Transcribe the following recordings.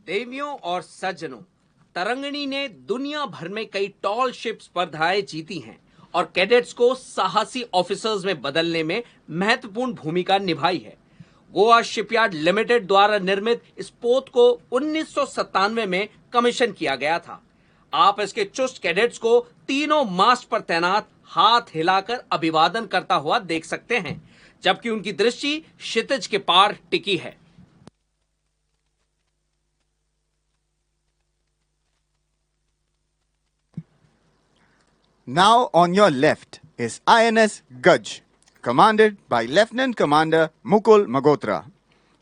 देवियों और सज्जनों, तरंगिणी ने दुनिया भर में कई टॉल शिप स्पर्धाएं जीती हैं और कैडेट्स को साहसी ऑफिसर्स में बदलने में महत्वपूर्ण भूमिका निभाई है। गोवा शिपयार्ड लिमिटेड द्वारा निर्मित इस पोत को 1997 में कमीशन किया गया था। आप इसके चुस्त कैडेट्स को तीनों मास्ट पर तैनात हाथ हिलाकर अभिवादन करता हुआ देख सकते हैं, जबकि उनकी दृष्टि क्षितिज के पार टिकी है। Now on your left is INS Gaj, commanded by Lieutenant Commander Mukul Magotra.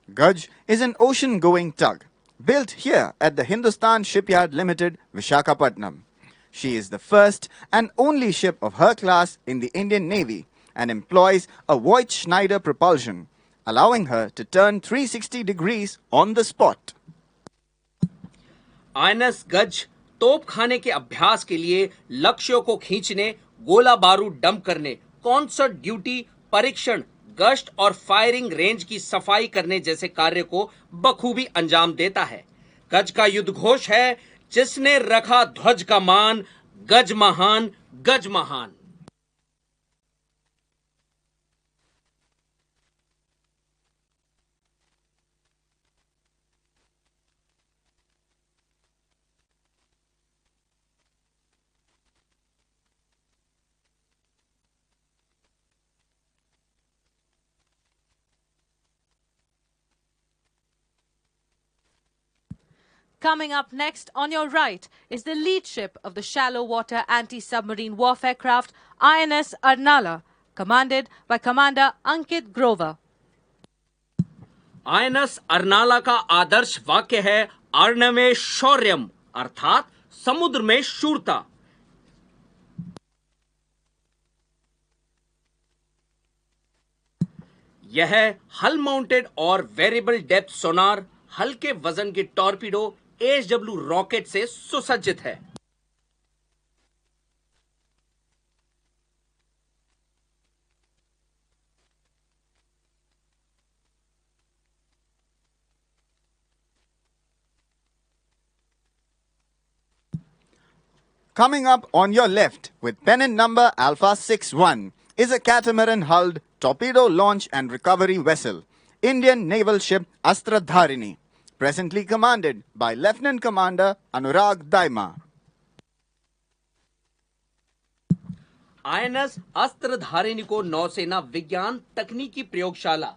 Gaj is an ocean-going tug built here at the Hindustan Shipyard Limited, Visakhapatnam. She is the first and only ship of her class in the Indian Navy and employs a Voigt Schneider propulsion, allowing her to turn 360 degrees on the spot. INS Gaj तोप खाने के अभ्यास के लिए लक्ष्यों को खींचने, गोला बारूद डंप करने, कॉन्सर्ट ड्यूटी, परीक्षण, गश्त और फायरिंग रेंज की सफाई करने जैसे कार्य को बखूबी अंजाम देता है। गज का युद्ध घोष है, जिसने रखा ध्वज का मान, गज महान, गज महान। Coming up next, on your right, is the lead ship of the shallow water anti-submarine warfare craft INS Arnala, commanded by Commander Ankit Grover. INS Arnala का आदर्श वाक्य है, अर्णवे शौर्यम, अर्थात समुद्र में शूरता। यह हल माउंटेड और वेरिएबल डेप्थ सोनार, हल्के वजन के टॉर्पीडो, एचडब्ल्यू रॉकेट से सुसज्जित है। Coming up on your left with pennant number Alpha 61 is a catamaran-hulled torpedo launch and recovery vessel, Indian naval ship Astradharini, presently commanded by Lieutenant Commander Anurag Daima. INS अस्त्रधारिणी को नौसेना विज्ञान तकनीकी प्रयोगशाला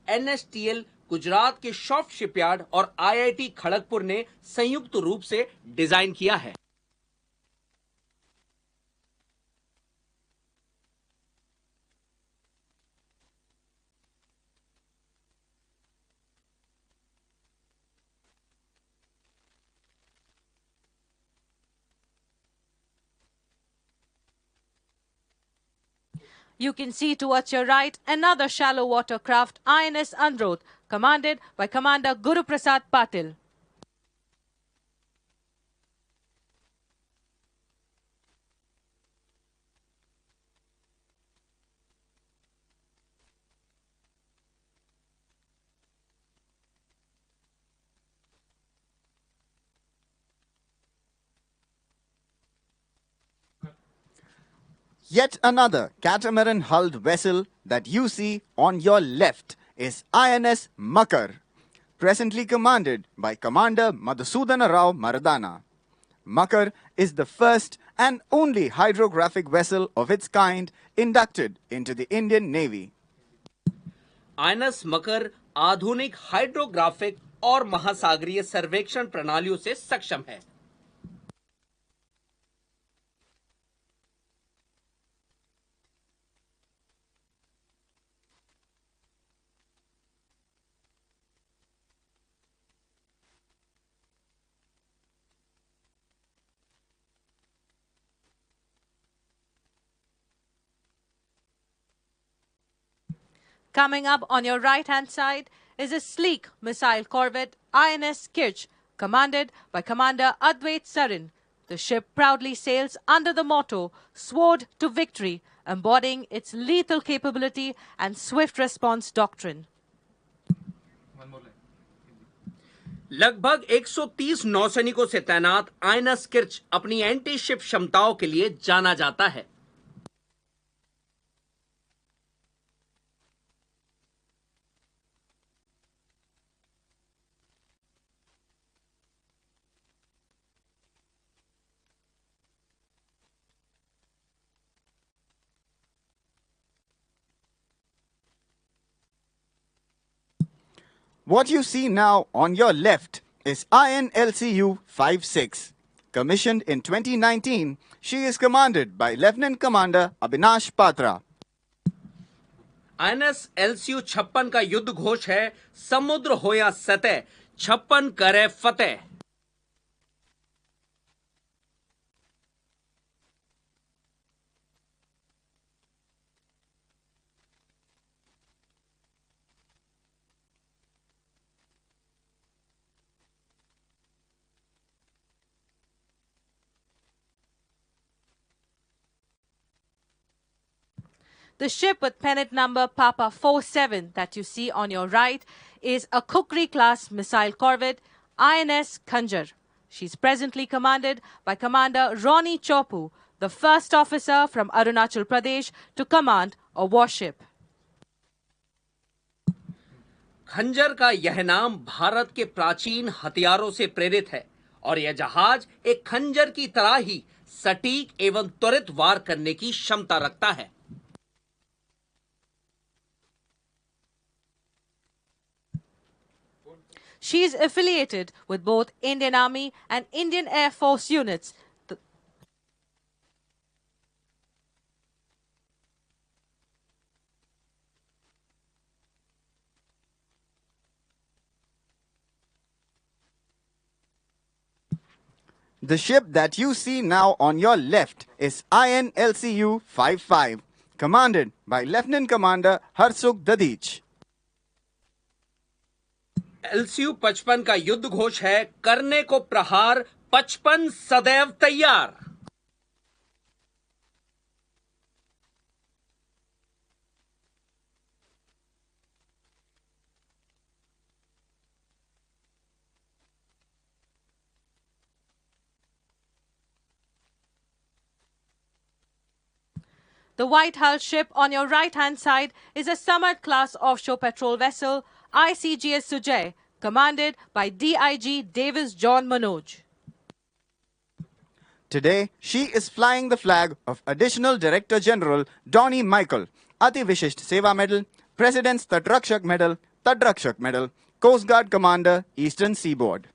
NSTL Gujarat के shaft shipyard और IIT Kharagpur ने संयुक्त रूप से डिजाइन किया है। You can see towards your right another shallow water craft, INS Androdh, commanded by Commander Guru Prasad Patil. Yet another catamaran-hulled vessel that you see on your left is INS Makar, presently commanded by Commander Madhusudana Rao Maradana. Makar is the first and only hydrographic vessel of its kind inducted into the Indian Navy. INS मकर आधुनिक hydrographic और महासागरीय सर्वेक्षण प्रणालियों से सक्षम है। Coming up on your right-hand side is a sleek missile corvette, INS Kirch, commanded by Commander Advait Sarin. The ship proudly sails under the motto, Sword to Victory, embodying its lethal capability and swift response doctrine. लगभग 130 नौसैनिकों से तैनात INS Kirch अपनी anti ship क्षमताओं के लिए जाना जाता है। What you see now on your left is INLCU 56. Commissioned in 2019, she is commanded by Lieutenant Commander Abhinash Patra. INS LCU 56 का युद्ध घोष है, समुद्र हो या सतह, 56 करे फतेह। The ship with pennant number Papa 47 that you see on your right is a Kukri-class missile corvette, INS Khanjar. She's presently commanded by Commander Ronnie Chopu, the first officer from Arunachal Pradesh to command a warship. खंजर का यह नाम भारत के प्राचीन हथियारों से प्रेरित है और यह जहाज एक खंजर की तरह ही सटीक एवं त्वरित वार करने की क्षमता रखता है। She is affiliated with both Indian Army and Indian Air Force units. The ship that you see now on your left is INLCU 55, commanded by Lieutenant Commander Harsukh Dadich. LCU 55 का युद्ध घोष है, करने को प्रहार, 55 सदैव तैयार। The white hull ship on your right-hand side is a Samad-class offshore patrol vessel, ICGS Sujay, commanded by DIG Davis John Manoj. Today, she is flying the flag of Additional Director General Donnie Michael, Ati Vishisht Seva Medal, President's Tadrakshak Medal, Coast Guard Commander, Eastern Seaboard.